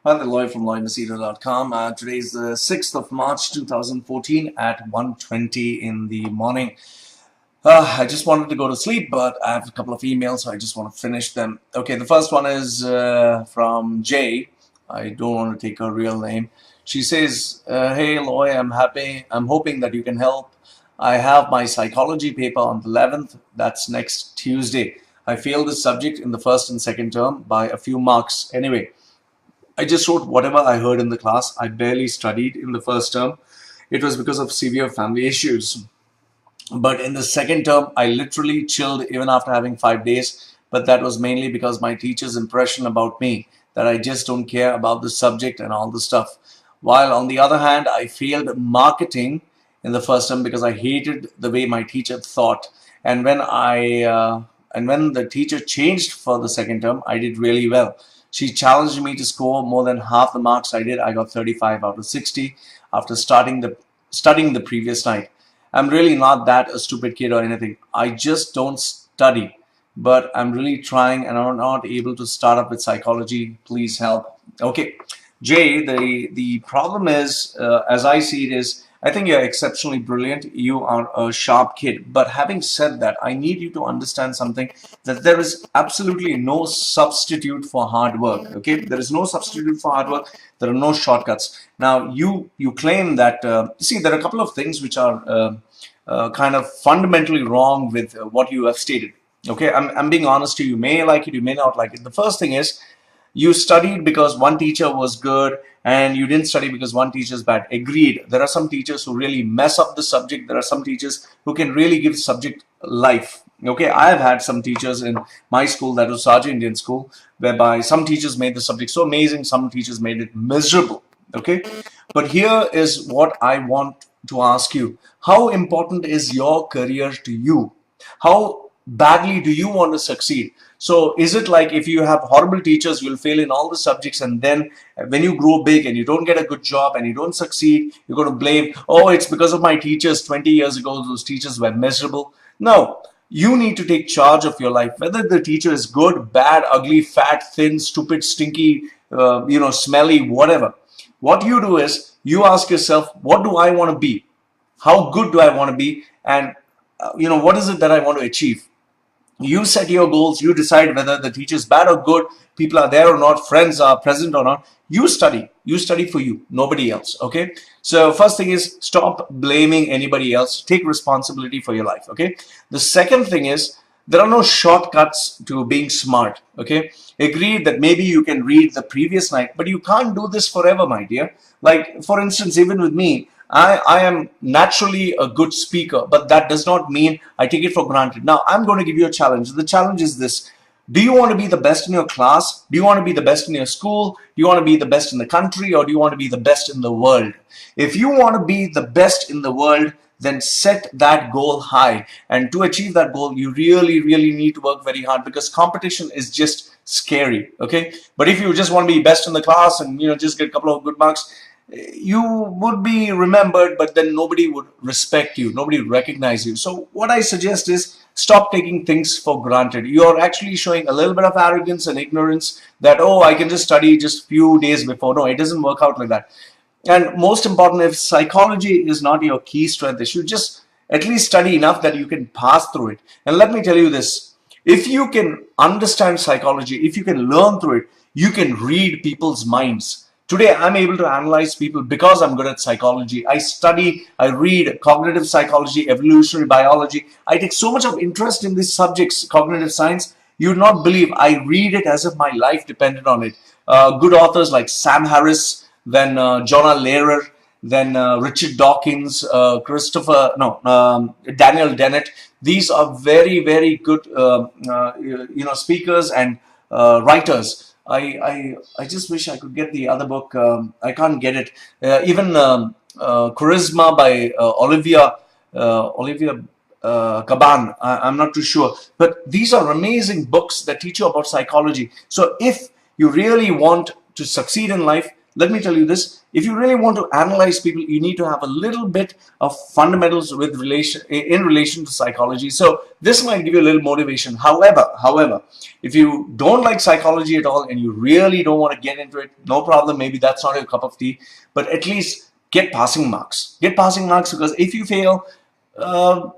Hi, the Loy from loymachedo.com. Today is the 6th of March 2014 at 1:20 in the morning. I just wanted to go to sleep, but I have a couple of emails, so I just want to finish them. Okay, the first one is from Jay. I don't want to take her real name. She says, hey Loy, I'm hoping that you can help. I have my psychology paper on the 11th. That's next Tuesday. I failed this subject in the first and second term by a few marks. Anyway, I just wrote whatever I heard in the class. I barely studied in the first term. It was because of severe family issues. But in the second term, I literally chilled even after having 5 days. But that was mainly because my teacher's impression about me, that I just don't care about the subject and all the stuff. While on the other hand, I failed marketing in the first term because I hated the way my teacher thought. And when the teacher changed for the second term, I did really well. She challenged me to score more than half the marks I did. I got 35 out of 60 after studying the previous night. I'm really not that a stupid kid or anything. I just don't study, but I'm really trying and I'm not able to start up with psychology. Please help. Okay, Jay, the problem is, as I see it is, I think you're exceptionally brilliant. You are a sharp kid. But having said that, I need you to understand something, that there is absolutely no substitute for hard work. Okay, there is no substitute for hard work. There are no shortcuts. Now, you claim that, see, there are a couple of things which are kind of fundamentally wrong with what you have stated. Okay, I'm being honest to you. You may like it, you may not like it. The first thing is, you studied because one teacher was good and you didn't study because one teacher is bad. Agreed. There are some teachers who really mess up the subject. There are some teachers who can really give subject life. Okay, I have had some teachers in my school, that was Sarja Indian School, whereby some teachers made the subject so amazing, some teachers made it miserable. Okay, but here is what I want to ask you. How important is your career to you? How badly do you want to succeed? So is it like, if you have horrible teachers, you'll fail in all the subjects, and then when you grow big and you don't get a good job and you don't succeed, you're going to blame, oh, it's because of my teachers 20 years ago, those teachers were miserable? No, you need to take charge of your life, whether the teacher is good, bad, ugly, fat, thin, stupid, stinky, smelly, whatever. What you do is, you ask yourself, what do I want to be? How good do I want to be? And what is it that I want to achieve? You set your goals, you decide whether the teacher is bad or good, people are there or not, friends are present or not. You study for you, nobody else. Okay, so first thing is, stop blaming anybody else, take responsibility for your life. Okay, the second thing is, there are no shortcuts to being smart. Okay, agree that maybe you can read the previous night, but you can't do this forever, my dear. Like, for instance, even with me, I am naturally a good speaker, but that does not mean I take it for granted. Now, I'm going to give you a challenge. The challenge is this. Do you want to be the best in your class? Do you want to be the best in your school? Do you want to be the best in the country? Or do you want to be the best in the world? If you want to be the best in the world, then set that goal high. And to achieve that goal, you really, really need to work very hard, because competition is just scary. Okay. But if you just want to be best in the class and, just get a couple of good marks, you would be remembered, but then nobody would respect you, nobody would recognize you. So what I suggest is, stop taking things for granted. You're actually showing a little bit of arrogance and ignorance, that, oh, I can just study just few days before. No, it doesn't work out like that. And most important, if psychology is not your key strength, you should just at least study enough that you can pass through it. And let me tell you this, if you can understand psychology, if you can learn through it, you can read people's minds. Today, I'm able to analyze people because I'm good at psychology. I study, I read cognitive psychology, evolutionary biology. I take so much of interest in these subjects, cognitive science. You would not believe, I read it as if my life depended on it. Good authors like Sam Harris, then Jonah Lehrer, then Richard Dawkins, Daniel Dennett. These are very, very good, speakers and writers. I just wish I could get the other book. I can't get it. Even Charisma by Olivia Caban. I'm not too sure. But these are amazing books that teach you about psychology. So if you really want to succeed in life, let me tell you this. If you really want to analyze people, you need to have a little bit of fundamentals in relation to psychology. So this might give you a little motivation. However, if you don't like psychology at all and you really don't want to get into it, no problem. Maybe that's not your cup of tea, but at least get passing marks. Get passing marks, because if you fail,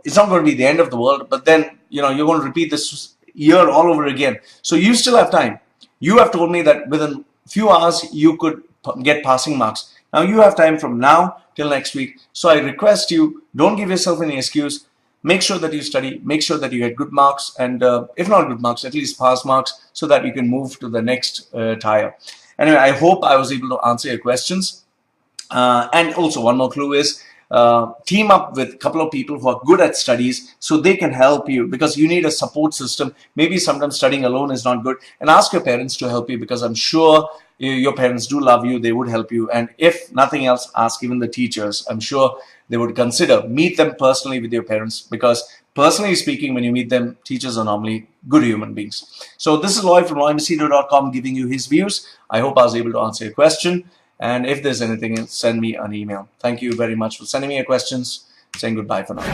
it's not going to be the end of the world, but then you're going to repeat this year all over again. So you still have time. You have told me that within few hours you could get passing marks. Now you have time from now till next week. So I request you, don't give yourself any excuse. Make sure that you study, make sure that you get good marks, and if not good marks, at least pass marks, so that you can move to the next tier. Anyway, I hope I was able to answer your questions. And also one more clue is, team up with a couple of people who are good at studies, so they can help you, because you need a support system. Maybe sometimes studying alone is not good, and ask your parents to help you, because I'm sure your parents do love you. They would help you. And if nothing else, ask even the teachers. I'm sure they would consider. Meet them personally with your parents, because personally speaking, when you meet them, teachers are normally good human beings. So this is Loy from loymachedo.com giving you his views. I hope I was able to answer your question. And if there's anything else, send me an email. Thank you very much for sending me your questions. Saying goodbye for now.